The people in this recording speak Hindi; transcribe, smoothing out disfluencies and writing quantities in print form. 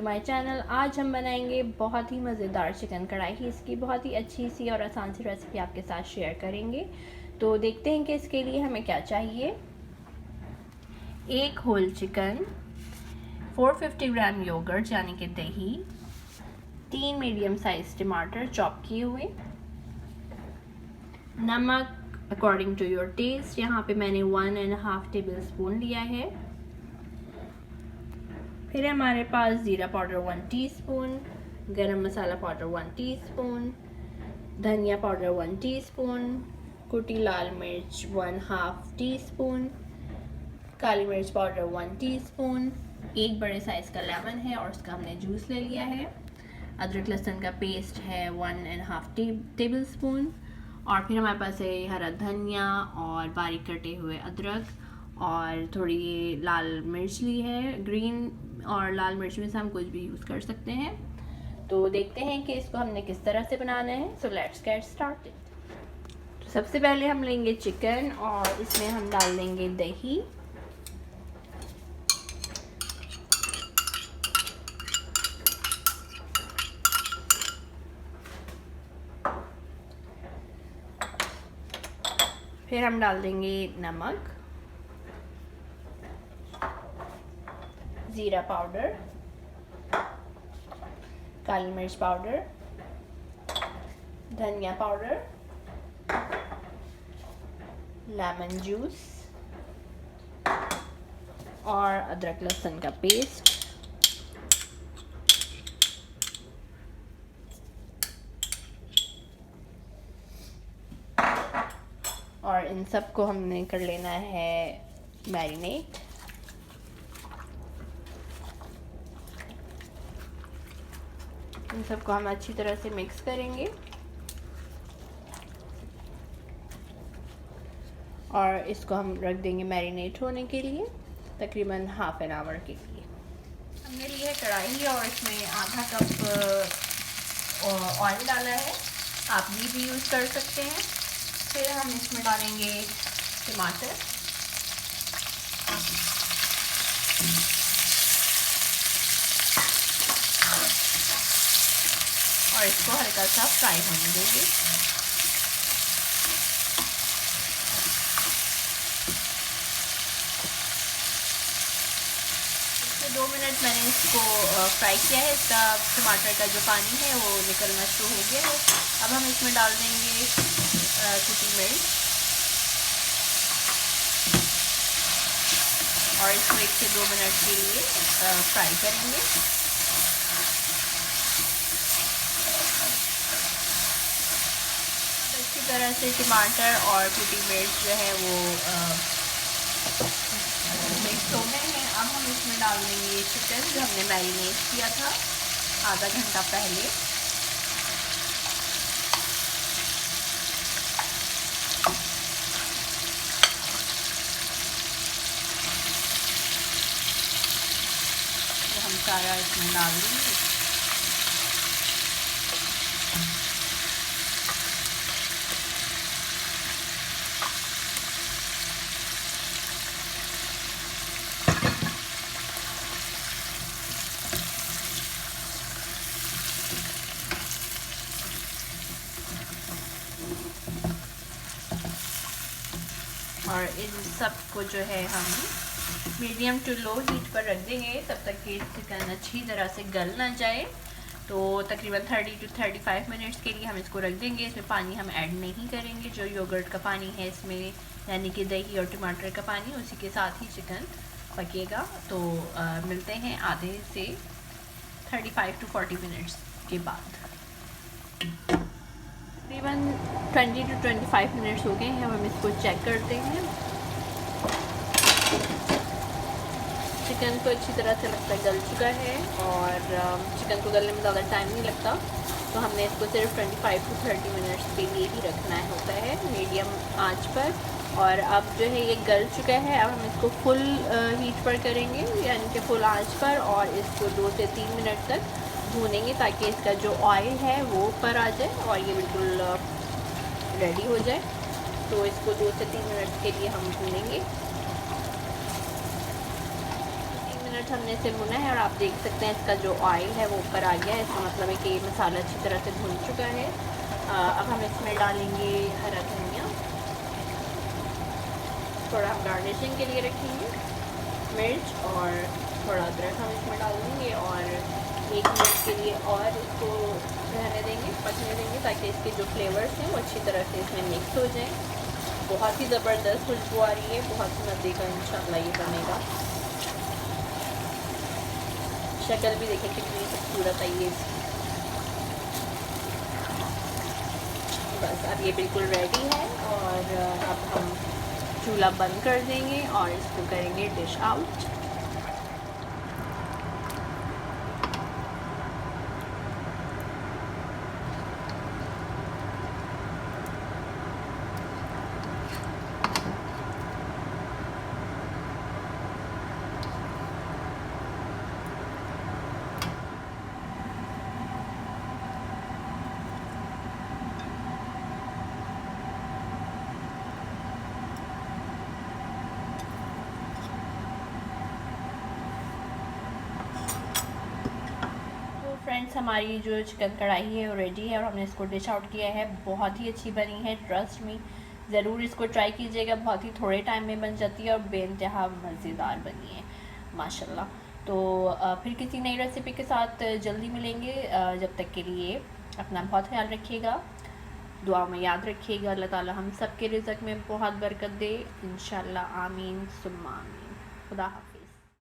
My channel. आज हम बनाएंगे बहुत ही मज़ेदार चिकन कढ़ाई। इसकी बहुत ही अच्छी सी और आसान सी रेसिपी आपके साथ शेयर करेंगे। तो देखते हैं कि इसके लिए हमें क्या चाहिए। एक होल चिकन, 450 ग्राम योगर्ट यानी कि दही, 3 मीडियम साइज टमाटर चॉप किए हुए, नमक अकॉर्डिंग टू योर टेस्ट, यहाँ पे मैंने 1.5 टेबल स्पून लिया है। फिर हमारे पास ज़ीरा पाउडर 1 टीस्पून, गरम मसाला पाउडर 1 टीस्पून, धनिया पाउडर 1 टीस्पून, कुटी लाल मिर्च 1/2 टीस्पून, काली मिर्च पाउडर 1 टीस्पून, एक बड़े साइज़ का लेमन है और उसका हमने जूस ले लिया है। अदरक लहसुन का पेस्ट है 1.5 टेबल स्पून। और फिर हमारे पास है हरा धनिया और बारीक कटे हुए अदरक और थोड़ी लाल मिर्च ली है, ग्रीन और लाल मिर्च में से हम कुछ भी यूज़ कर सकते हैं। तो देखते हैं कि इसको हमने किस तरह से बनाना है। So let's get started. तो सबसे पहले हम लेंगे चिकन और इसमें हम डाल देंगे दही, फिर हम डाल देंगे नमक, ज़ीरा पाउडर, काली मिर्च पाउडर, धनिया पाउडर, लेमन जूस और अदरक लहसुन का पेस्ट। और इन सब को हमने कर लेना है मैरिनेट। इन सबको हम अच्छी तरह से मिक्स करेंगे और इसको हम रख देंगे मैरिनेट होने के लिए तकरीबन हाफ एन आवर के लिए। हमने ली है कढ़ाई और इसमें आधा कप ऑयल डाला है, आप भी यूज़ कर सकते हैं। फिर हम इसमें डालेंगे टमाटर, और इसको हल्का सा फ्राई होने देंगे। इसके 2 मिनट मैंने इसको फ्राई किया है। इसका टमाटर का जो पानी है वो निकलना शुरू हो गया है। अब हम इसमें डाल देंगे कुटी मिर्च और इसको 1 से 2 मिनट के लिए फ्राई करेंगे। अच्छी तरह से टमाटर और कुटी मिर्च जो है वो मिक्स हो गए हैं। अब हम इसमें डाल देंगे चिकन जो हमने मैरिनेट किया था आधा घंटा पहले। तो हम सारा इसमें डाल देंगे। और इन सब को जो है हम मीडियम टू लो हीट पर रख देंगे तब तक कि चिकन अच्छी तरह से गल ना जाए। तो तकरीबन 30 to 35 मिनट्स के लिए हम इसको रख देंगे। इसमें पानी हम ऐड नहीं करेंगे, जो योगर्ट का पानी है इसमें यानी कि दही और टमाटर का पानी, उसी के साथ ही चिकन पकेगा। तो मिलते हैं आधे से 35 to 40 मिनट्स के बाद। तकरीबन 20 to 25 मिनट्स हो गए हैं। अब हम इसको चेक करते हैं। चिकन को अच्छी तरह से लगता है गल चुका है और चिकन को गलने में ज़्यादा टाइम नहीं लगता। तो हमने इसको सिर्फ 25 to 30 मिनट्स के लिए ही रखना होता है मीडियम आंच पर। और अब जो है ये गल चुका है। अब हम इसको फुल हीट पर करेंगे यानी कि फुल आंच पर, और इसको 2 से 3 मिनट तक भूनेंगे ताकि इसका जो ऑयल है वो ऊपर आ जाए और ये बिल्कुल रेडी हो जाए। तो इसको 2 से 3 मिनट के लिए हम भूनेंगे। मिनट हमने इसे भुना है और आप देख सकते हैं इसका जो ऑयल है वो ऊपर आ गया है। इसका मतलब है कि मसाला अच्छी तरह से भुन चुका है। अब हम इसमें डालेंगे हरा धनिया, थोड़ा हम गार्निशिंग के लिए रखेंगे, मिर्च और थोड़ा अदरक हम इसमें डाल देंगे और 1 मिनट के लिए और इसको रहने देंगे, पकने देंगे, ताकि इसके जो फ्लेवर्स हैं वो अच्छी तरह से इसमें मिक्स हो जाएं। बहुत ही ज़बरदस्त खुशबू आ रही है, बहुत ही मज़े का इंशाल्लाह ये बनेगा। शक्ल भी देखें कितनी खूबसूरत आई है। बस अब ये बिल्कुल रेडी है और अब हम चूल्हा बंद कर देंगे और इसको करेंगे डिश आउट। फ्रेंड्स, हमारी जो चिकन कढ़ाई है वो रेडी है और हमने इसको डिश आउट किया है। बहुत ही अच्छी बनी है, ट्रस्ट मी, ज़रूर इसको ट्राई कीजिएगा। बहुत ही थोड़े टाइम में बन जाती है और बेइंतहा मज़ेदार बनी है माशाल्लाह। तो फिर किसी नई रेसिपी के साथ जल्दी मिलेंगे। जब तक के लिए अपना बहुत ख्याल रखिएगा, दुआ में याद रखिएगा। अल्लाह ताला हम सब के रिज़्क़ में बहुत बरकत दे इंशाल्लाह, आमीन सुम्मा आमीन। खुदा हाफ़िज़।